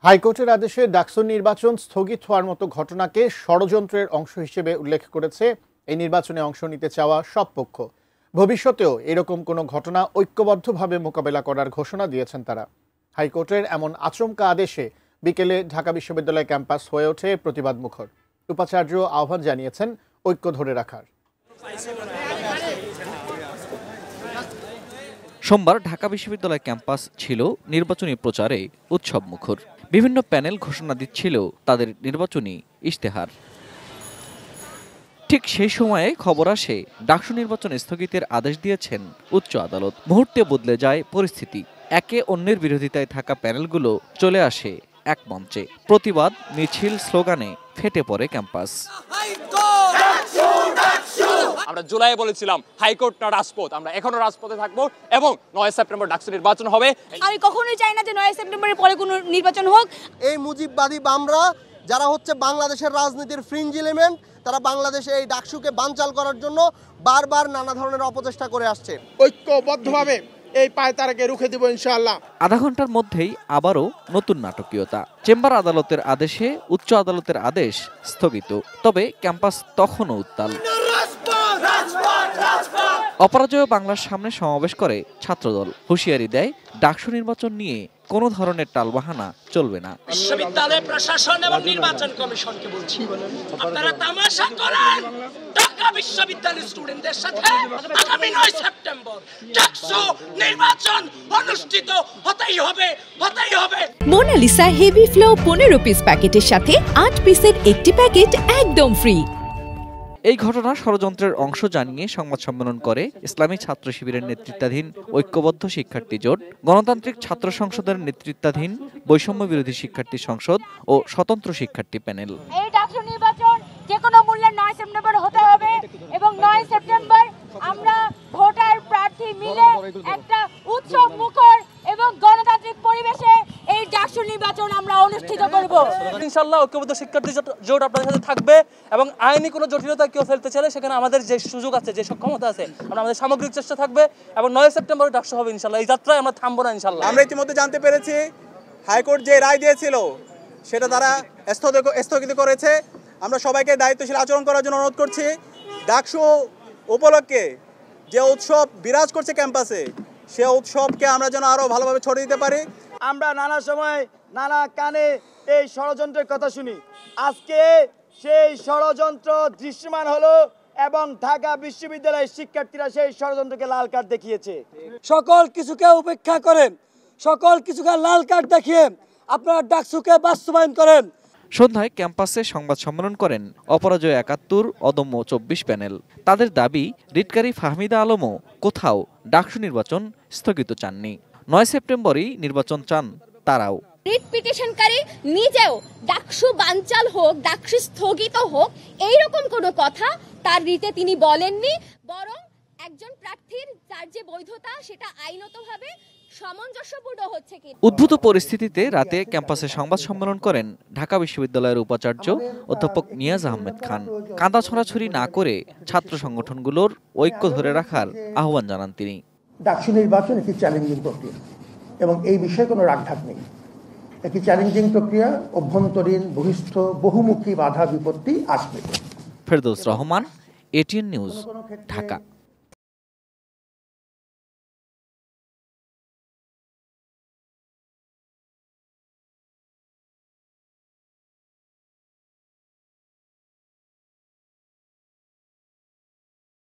হাইকোর্টের আদেশে ডাকসু নির্বাচন স্থগিত হওয়ার মতো ঘটনাকে ষড়যন্ত্রের অংশ হিসেবে উল্লেখ করেছে এই নির্বাচনে অংশ নিতে চাওয়া সব পক্ষ। ভবিষ্যতেও এরকম কোনো ঘটনা ঐক্যবদ্ধভাবে মোকাবেলা করার ঘোষণা দিয়েছেন তারা। হাইকোর্টের এমন আচমকা আদেশে বিকেলে ঢাকা বিশ্ববিদ্যালয় ক্যাম্পাস হয়ে ওঠে প্রতিবাদ মুখর। উপাচার্য আহ্বান জানিয়েছেন ঐক্য ধরে রাখার। সোমবার ঢাকা বিশ্ববিদ্যালয় ক্যাম্পাস ছিল নির্বাচনী প্রচারে উৎসব মুখর। বিভিন্ন প্যানেল ঘোষণা দিচ্ছিল তাদের নির্বাচনী ইশতেহার। ঠিক সেই সময়ে খবর আসে ডাকসু নির্বাচন স্থগিতের আদেশ দিয়েছেন উচ্চ আদালত। মুহূর্তে বদলে যায় পরিস্থিতি। একে অন্যের বিরোধিতায় থাকা প্যানেলগুলো চলে আসে এক মঞ্চে। প্রতিবাদ মিছিল স্লোগানে ফেটে পড়ে ক্যাম্পাস। আমরা জুলাই বলেছিলাম হাইকোর্ট না রাজপথ, আমরা এখনো রাজপথে থাকবো এবং 9 সেপ্টেম্বর ডাকসু নির্বাচন হবে। আমি কখনোই চাই না যে 9 সেপ্টেম্বরের পরে কোনো নির্বাচন হোক। এই মুজিববাদী বামরা যারা হচ্ছে বাংলাদেশের রাজনীতির ফ্রিঞ্জ এলিমেন্ট, তারা বাংলাদেশে এই ডাকসুকে বানচাল করার জন্য বারবার নানা ধরনের অপচেষ্টা করে আসছে। ঐক্যবদ্ধভাবে এই পায়তারাকে রুখে দেব ইনশাআল্লাহ। আধা ঘন্টার মধ্যেই আবারও নতুন নাটকীয়তা। চেম্বার আদালতের আদেশে উচ্চ আদালতের আদেশ স্থগিত। তবে ক্যাম্পাস তখনও উত্তাল। অপরাজয় বাংলার সামনে সমাবেশ করে ছাত্রদল। হুঁশিয়ারি দেয় ডাকসু নির্বাচন নিয়ে কোনো ধরনের টালবাহানা চলবে না। বিশ্ববিদ্যালয় প্রশাসন এবং নির্বাচন কমিশনকে বলছি, আপনারা তামাশা করেন ঢাকা বিশ্ববিদ্যালয়ের স্টুডেন্টদের সাথে। আগামী 9 সেপ্টেম্বর ডাকসু নির্বাচন অনুষ্ঠিত হতেই হবে। মোনালিসা হেভি ফ্লো 15 পিস প্যাকেটের সাথে 8 পিসের একটি প্যাকেট একদম ফ্রি। এই ঘটনা ষড়যন্ত্রের অংশ জানিয়ে সংবাদ সম্মেলন করে ইসলামী ছাত্র শিবিরের নেতৃত্বাধীন ঐক্যবদ্ধ শিক্ষার্থী জোট, গণতান্ত্রিক ছাত্র সংসদের নেতৃত্বাধীন বৈষম্য বিরোধী শিক্ষার্থী সংসদ ও স্বতন্ত্র শিক্ষার্থী প্যানেল। এই ডাকসু নির্বাচন যে কোনো মূল্যে 9 সেপ্টেম্বর হতে হবে এবং 9 সেপ্টেম্বর আমরা ভোটার প্রার্থী মিলে একটা উৎসব মুখর এবং গণতান্ত্রিক পরিবেশে এই ডাকসু নির্বাচন আমরা অনুষ্ঠিত করব। ইনশাআল্লাহ ঐক্যবদ্ধ শিক্ষার্থী জোট আপনাদের সাথে থাকবে এবং আইনি কোনো জটিলতা কেউ ফেলতে চাইলে সেখানে আমাদের যে সুযোগ আছে, যে সক্ষমতা আছে, আমাদের সামগ্রিক চেষ্টা থাকবে এবং 9 সেপ্টেম্বর ডাকসু হবে ইনশাআল্লাহ। এই যাত্রায় আমরা থামবো না ইনশাআল্লাহ। আমরা ইতিমধ্যে জানতে পেরেছি হাইকোর্ট যে রায় দিয়েছিল সেটা তারা স্থগিত করেছে। আমরা সবাইকে দায়িত্বশীল আচরণ করার জন্য অনুরোধ করছি। ডাকসু উপলক্ষে যে উৎসব বিরাজ করছে ক্যাম্পাসে, সে উৎসবকে আমরা যেন আরো ভালোভাবে ছড়িয়ে দিতে পারি। আমরা নানা সময় নানা কানে এই ষড়যন্ত্রের কথা শুনি। আজকে সেই ষড়যন্ত্র দৃশ্যমান হলো এবং ঢাকা বিশ্ববিদ্যালয়ের শিক্ষার্থীরা সেই ষড়যন্ত্রকে লাল কার্ড দেখিয়েছে। সকল কিছুকে উপেক্ষা করেন, সকল কিছুকে লাল কার্ড দেখিয়ে আপনারা ডাকসুকে বাস্তবায়ন করেন। সন্ধ্যায় ক্যাম্পাসে সংবাদ সম্মেলন করেন অপরাজয় 71, অদম্য 24 প্যানেল। তাদের দাবি, রিটকারী ফাহমিদা আলমও কোথাও ডাকসু নির্বাচন স্থগিত চাননি। 9 সেপ্টেম্বরই নির্বাচন চান তারাও। রিট পিটিশনকারী নিজেও ডাকসু বানচাল হোক, ডাকসু স্থগিত হোক, এইরকম কোনো কথা তার রিটে তিনি বলেননি। বরং একজন প্রার্থীর তার যে বৈধতা সেটা আইনতভাবে সামঞ্জস্যপূর্ণ হচ্ছে কি। উদ্ভূত পরিস্থিতিতে রাতে ক্যাম্পাসে সংবাদ সম্মেলন করেন ঢাকা বিশ্ববিদ্যালয়ের উপাচার্য অধ্যাপক নিয়াজ আহমেদ খান। কাঁদা ছড়াছড়ি না করে ছাত্র সংগঠনগুলোর ঐক্য ধরে রাখার আহ্বান জানান তিনি। ডাকসু নির্বাচন একটি চ্যালেঞ্জিং প্রক্রিয়া এবং এই বিষয়ে কোনো রাগঢাক নেই। একটি চ্যালেঞ্জিং প্রক্রিয়া, অভ্যন্তরীণ বহিষ্ঠ বহুমুখী বাধা বিপত্তি আসবে। Ferdous Rahman, ATN news, Dhaka.